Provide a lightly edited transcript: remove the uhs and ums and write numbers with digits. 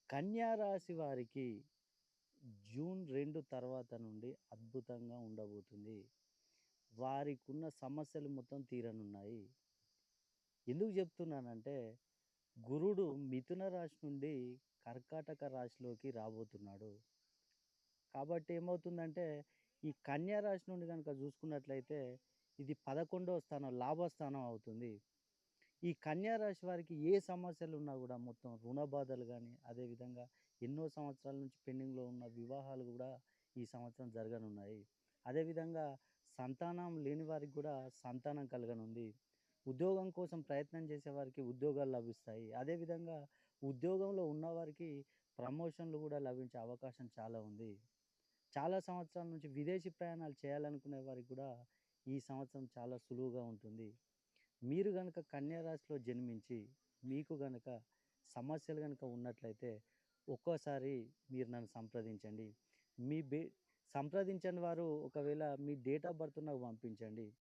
కన్యా రాశి వారికి జూన్ 2 తర్వాత నుండి అద్భుతంగా ఉండబోతుంది. వారికున్న సమస్యలు మొత్తం తీరనున్నాయి. ఎందుకు చెప్తున్నానంటే, గురుడు మిథున రాశి నుండి కర్కాటక రాశిలోకి రాబోతున్నాడు. కాబట్టి ఏమవుతుందంటే, ఈ కన్యా రాశి నుండి గనుక చూసుకున్నట్లయితే, ఇది 11వ స్థానం, లాభస్థానం అవుతుంది. ఈ కన్యా రాశి వారికి ఏ సమస్యలున్నా గూడా మొత్తం రుణ బాధలు గానీ, అదేవిధంగా ఎన్నో సంవత్సరాల నుంచి పెండింగ్‌లో ఉన్న వివాహాలు గూడా ఈ సంవత్సరం జరగనున్నాయి. అదేవిధంగా సంతానం లేని వారికి గూడా సంతానం కలగనుంది. ఉద్యోగం కోసం ప్రయత్నం చేసేవారికి ఉద్యోగాలు లభిస్తాయి. అదేవిధంగా ఉద్యోగంలో ఉన్నవారికి ప్రమోషన్‌లు గూడా లభించే అవకాశం చాలా ఉంది. చాలా సంవత్సరాల నుంచి విదేశీ ప్రయాణాలు చేయాలనుకునే వారికి గూడా ఈ సంవత్సరం చాలా సులువుగా ఉంటుంది. మీరు గనక కన్యా రాశిలో జన్మించి, మీకు గనక సమస్యలు గనక ఉన్నట్లయితే, ఒక్కోసారి మీరు నన్ను సంప్రదించండి. మీ సంప్రదించని వారు ఒకవేళ మీ డేట్ ఆఫ్ బర్త్ నాకు పంపించండి.